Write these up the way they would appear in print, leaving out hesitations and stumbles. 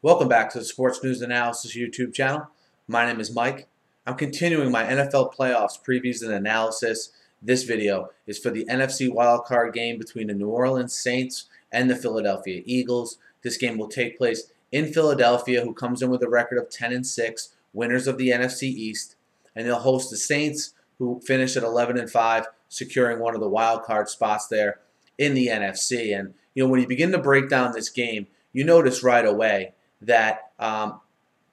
Welcome back to the Sports News Analysis YouTube channel. My name is Mike. I'm continuing my NFL playoffs previews and analysis. This video is for the NFC wildcard game between the New Orleans Saints and the Philadelphia Eagles. This game will take place in Philadelphia, who comes in with a record of 10-6, winners of the NFC East, and they'll host the Saints, who finish at 11-5, securing one of the wildcard spots there in the NFC. And when you begin to break down this game, you notice right away that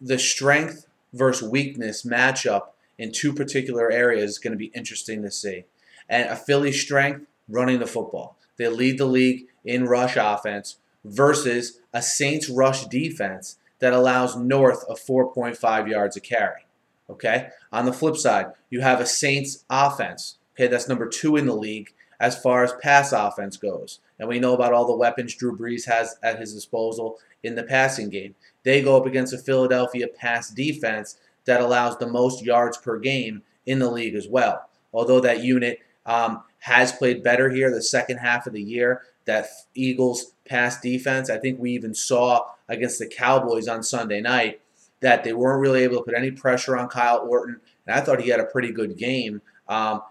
the strength versus weakness matchup in two particular areas is going to be interesting to see. And a Philly strength, running the football. They lead the league in rush offense versus a Saints rush defense that allows north of 4.5 yards a carry. Okay? On the flip side, you have a Saints offense. Okay, that's number 2 in the league as far as pass offense goes. And we know about all the weapons Drew Brees has at his disposal in the passing game. They go up against a Philadelphia pass defense that allows the most yards per game in the league as well. Although that unit has played better here the second half of the year, that Eagles pass defense, I think we even saw against the Cowboys on Sunday night that they weren't really able to put any pressure on Kyle Orton. And I thought he had a pretty good game,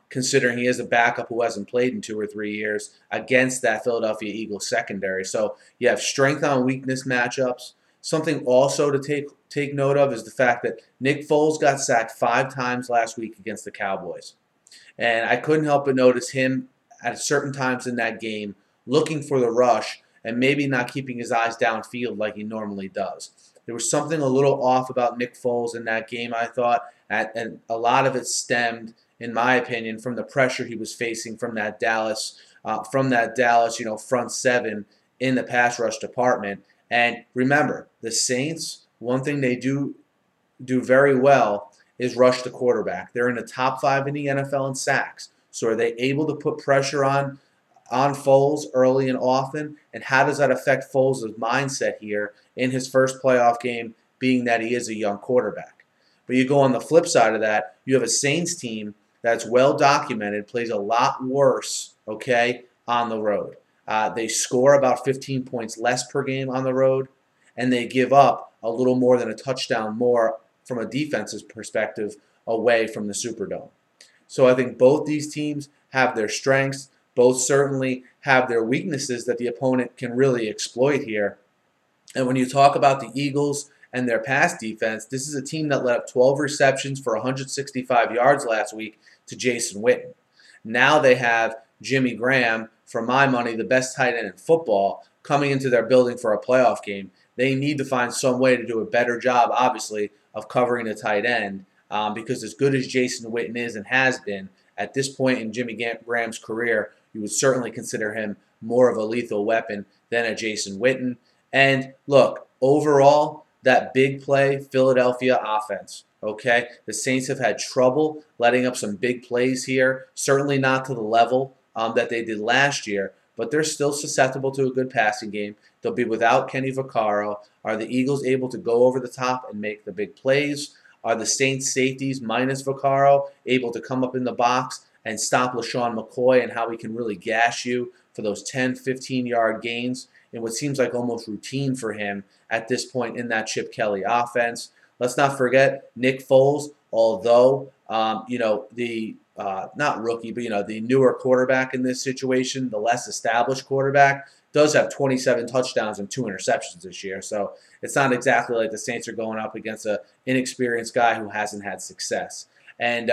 considering he is a backup who hasn't played in 2 or 3 years against that Philadelphia Eagles secondary. So you have strength on weakness matchups. Something also to take note of is the fact that Nick Foles got sacked 5 times last week against the Cowboys. And I couldn't help but notice him at certain times in that game looking for the rush and maybe not keeping his eyes downfield like he normally does. There was something a little off about Nick Foles in that game, I thought, and a lot of it stemmed, in my opinion, from the pressure he was facing from that Dallas, front seven in the pass rush department. And remember, the Saints, one thing they do very well is rush the quarterback. They're in the top 5 in the NFL in sacks. So are they able to put pressure on Foles early and often? And how does that affect Foles' mindset here in his first playoff game, being that he is a young quarterback? But you go on the flip side of that, you have a Saints team that's well documented, plays a lot worse, okay, on the road. They score about 15 points less per game on the road, and they give up a little more than a touchdown more from a defensive perspective away from the Superdome. So I think both these teams have their strengths. Both certainly have their weaknesses that the opponent can really exploit here. And when you talk about the Eagles and their pass defense, this is a team that let up 12 receptions for 165 yards last week to Jason Witten. Now they have Jimmy Graham, for my money, the best tight end in football, coming into their building for a playoff game. They need to find some way to do a better job, obviously, of covering the tight end, because as good as Jason Witten is and has been, at this point in Jimmy Graham's career, you would certainly consider him more of a lethal weapon than a Jason Witten. And look, overall, that big play Philadelphia offense, okay? The Saints have had trouble letting up some big plays here, certainly not to the level that they did last year, but they're still susceptible to a good passing game. They'll be without Kenny Vaccaro. Are the Eagles able to go over the top and make the big plays? Are the Saints safeties minus Vaccaro able to come up in the box and stop LaShawn McCoy and how he can really gash you for those 10, 15-yard gains in what seems like almost routine for him at this point in that Chip Kelly offense? Let's not forget Nick Foles, although not rookie, but the newer quarterback in this situation, the less established quarterback, does have 27 touchdowns and 2 interceptions this year. So it's not exactly like the Saints are going up against an inexperienced guy who hasn't had success. And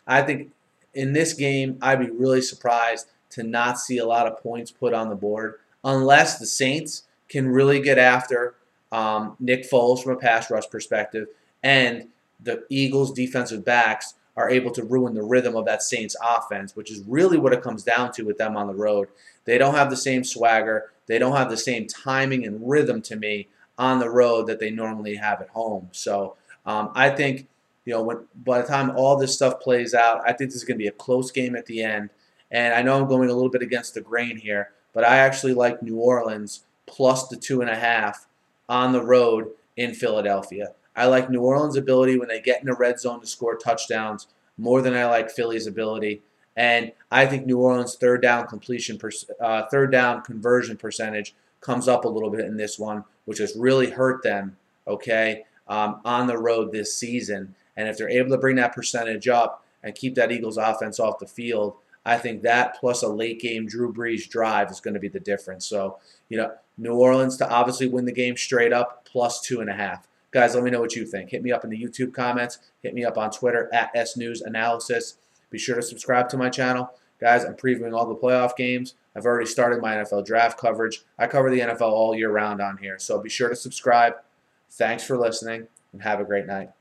I think in this game, I'd be really surprised to not see a lot of points put on the board unless the Saints can really get after Nick Foles from a pass rush perspective and the Eagles' defensive backs are able to ruin the rhythm of that Saints offense, which is really what it comes down to with them on the road. They don't have the same swagger. They don't have the same timing and rhythm to me on the road that they normally have at home. So I think, by the time all this stuff plays out, I think this is going to be a close game at the end. And I know I'm going a little bit against the grain here, but I actually like New Orleans plus the 2.5 on the road in Philadelphia. I like New Orleans' ability when they get in the red zone to score touchdowns more than I like Philly's ability. And I think New Orleans' third down conversion percentage comes up a little bit in this one, which has really hurt them okay, on the road this season. And if they're able to bring that percentage up and keep that Eagles offense off the field, I think that plus a late game Drew Brees drive is going to be the difference. So, New Orleans to obviously win the game straight up plus 2.5. Guys, let me know what you think. Hit me up in the YouTube comments. Hit me up on Twitter at SNewsAnalysis. Be sure to subscribe to my channel. Guys, I'm previewing all the playoff games. I've already started my NFL draft coverage. I cover the NFL all year round on here. So be sure to subscribe. Thanks for listening, and have a great night.